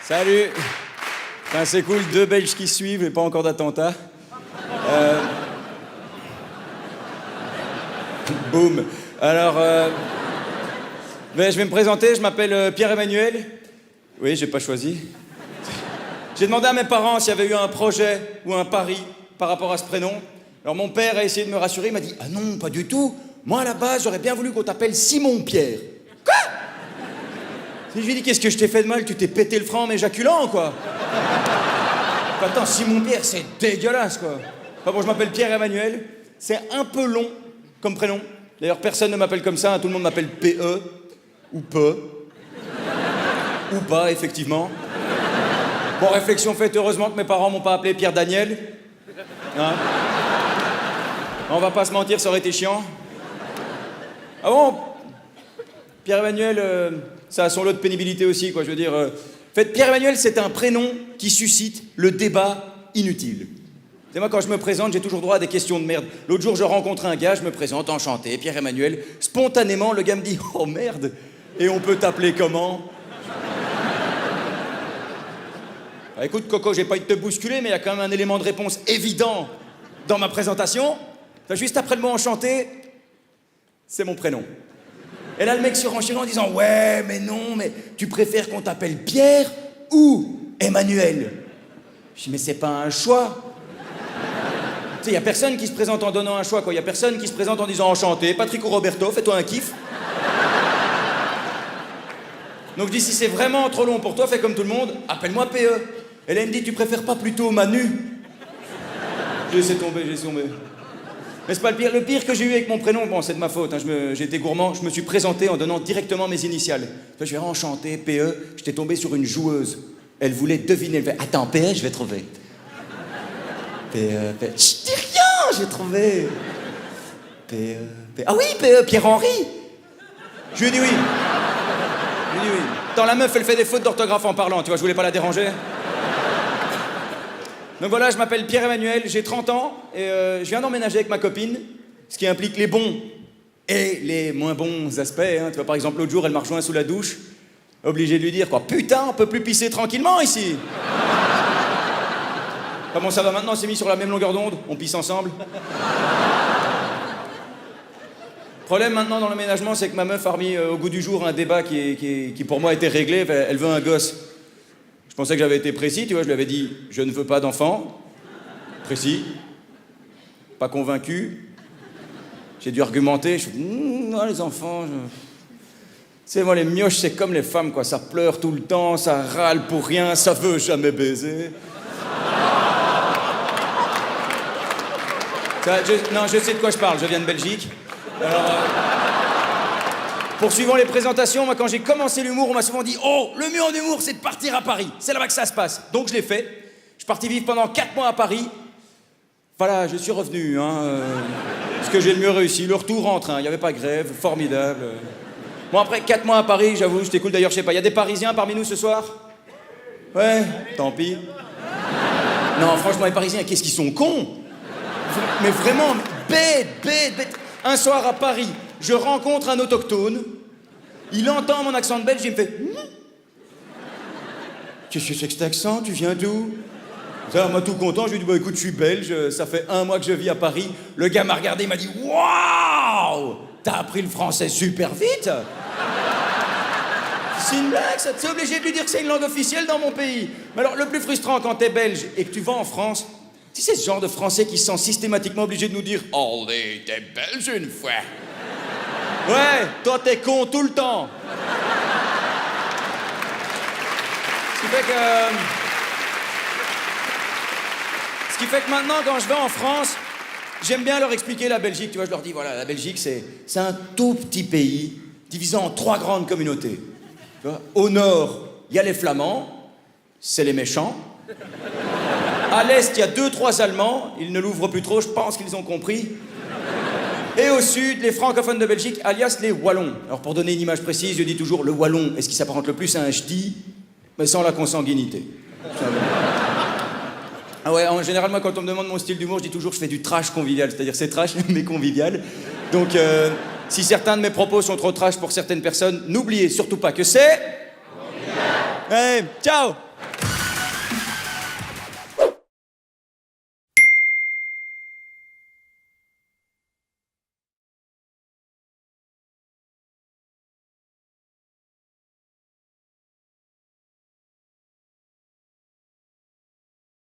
Salut. Enfin, c'est cool, 2 Belges qui suivent et pas encore d'attentat. Boum. Alors, je vais me présenter, je m'appelle Pierre-Emmanuel. Oui, j'ai pas choisi. J'ai demandé à mes parents s'il y avait eu un projet ou un pari par rapport à ce prénom. Alors mon père a essayé de me rassurer, il m'a dit « Ah non, pas du tout. Moi, à la base, j'aurais bien voulu qu'on t'appelle Simon-Pierre. » Quoi? Je lui ai dit « Qu'est-ce que je t'ai fait de mal? Tu t'es pété le franc en m'éjaculant, quoi. » Attends, Simon-Pierre, c'est dégueulasse, quoi. Enfin bon, je m'appelle Pierre-Emmanuel. C'est un peu long comme prénom. D'ailleurs, personne ne m'appelle comme ça, hein. Tout le monde m'appelle PE, ou PE, ou pas, effectivement. Bon, réflexion faite, heureusement que mes parents m'ont pas appelé Pierre-Daniel. Hein? On va pas se mentir, ça aurait été chiant. Ah bon? Pierre-Emmanuel, ça a son lot de pénibilité aussi, quoi, je veux dire. En fait, Pierre-Emmanuel, c'est un prénom qui suscite le débat inutile. C'est moi, quand je me présente, j'ai toujours droit à des questions de merde. L'autre jour, je rencontre un gars, je me présente, enchanté, Pierre-Emmanuel. Spontanément, le gars me dit « Oh merde, et on peut t'appeler comment ?» Ah, écoute, Coco, j'ai pas envie de te bousculer, mais il y a quand même un élément de réponse évident dans ma présentation. Enfin, juste après le mot enchanté, c'est mon prénom. Et là, le mec surenchérit en disant « Ouais, mais non, mais tu préfères qu'on t'appelle Pierre ou Emmanuel ?» Je dis « Mais c'est pas un choix. » Tu sais, il y a personne qui se présente en donnant un choix, quoi. Il y a personne qui se présente en disant « Enchanté, Patrick ou Roberto, fais-toi un kiff. » Donc je dis « Si c'est vraiment trop long pour toi, fais comme tout le monde, appelle-moi PE. » Et là, il me dit « Tu préfères pas plutôt Manu ?» J'ai laissé tomber. Mais c'est pas le pire. Le pire que j'ai eu avec mon prénom, bon, c'est de ma faute, hein, j'ai été gourmand, je me suis présenté en donnant directement mes initiales. Je suis enchanté, PE, j'étais tombé sur une joueuse. Elle voulait deviner. Elle fait « Attends, PE, je vais trouver. » PE, PE. Je dis rien, j'ai trouvé. PE, PE. Ah oui, PE, Pierre-Henri. Je lui ai dit oui. Attends, la meuf, elle fait des fautes d'orthographe en parlant, tu vois, je voulais pas la déranger. Donc voilà, je m'appelle Pierre-Emmanuel, j'ai 30 ans et je viens d'emménager avec ma copine, ce qui implique les bons et les moins bons aspects. Hein. Tu vois, par exemple, l'autre jour, elle m'a rejoint sous la douche, obligé de lui dire quoi, putain, on peut plus pisser tranquillement ici. Comment ça va maintenant, on s'est mis sur la même longueur d'onde, on pisse ensemble. Le problème maintenant dans l'aménagement, c'est que ma meuf a remis au goût du jour un débat qui pour moi était réglé, elle veut un gosse. Je pensais que j'avais été précis, tu vois, je lui avais dit « Je ne veux pas d'enfant ». Précis. Pas convaincu. J'ai dû argumenter, je dis « les enfants, Tu sais, moi, les mioches, c'est comme les femmes, quoi. Ça pleure tout le temps, ça râle pour rien, ça veut jamais baiser. » Non, je sais de quoi je parle, je viens de Belgique. Alors, poursuivant les présentations, moi, quand j'ai commencé l'humour, on m'a souvent dit « Oh, le mieux en humour, c'est de partir à Paris. C'est là-bas que ça se passe. » Donc, je l'ai fait. Je suis parti vivre pendant 4 mois à Paris. Voilà, je suis revenu, ce que j'ai le mieux réussi. Le retour en train, il n'y avait pas de grève, formidable. Bon, après 4 mois à Paris, j'avoue, c'était cool. D'ailleurs, je sais pas, il y a des Parisiens parmi nous ce soir? Ouais, tant pis. Non, franchement, les Parisiens, qu'est-ce qu'ils sont cons? Mais vraiment, bête. Un soir à Paris, je rencontre un autochtone, il entend mon accent de belge, il me fait « Qu'est-ce que c'est que cet accent? Tu viens d'où ?» Ça, moi tout content, je lui ai dit « Écoute, je suis belge, ça fait 1 mois que je vis à Paris. » Le gars m'a regardé, il m'a dit « Waouh! T'as appris le français super vite !» C'est une blague, ça, t'es obligé de lui dire que c'est une langue officielle dans mon pays. Mais alors, le plus frustrant quand t'es belge et que tu vas en France, tu sais, ce genre de Français qui se sent systématiquement obligé de nous dire « Allez, t'es belge une fois !» Ouais, toi t'es con tout le temps. Ce qui fait que maintenant, quand je vais en France, j'aime bien leur expliquer la Belgique. Tu vois, je leur dis, voilà, la Belgique, c'est un tout petit pays divisé en 3 grandes communautés. Tu vois, au nord, il y a les Flamands, c'est les méchants. À l'est, il y a 2-3 Allemands, ils ne l'ouvrent plus trop, je pense qu'ils ont compris. Et au sud, les francophones de Belgique, alias les Wallons. Alors pour donner une image précise, je dis toujours le Wallon, est-ce qu'il s'apparente le plus à un ch'ti, mais sans la consanguinité. Ah ouais, en général, moi, quand on me demande mon style d'humour, je dis toujours que je fais du trash convivial, c'est-à-dire c'est trash, mais convivial. Donc, si certains de mes propos sont trop trash pour certaines personnes, n'oubliez surtout pas que c'est... Convivial. Hey, ciao.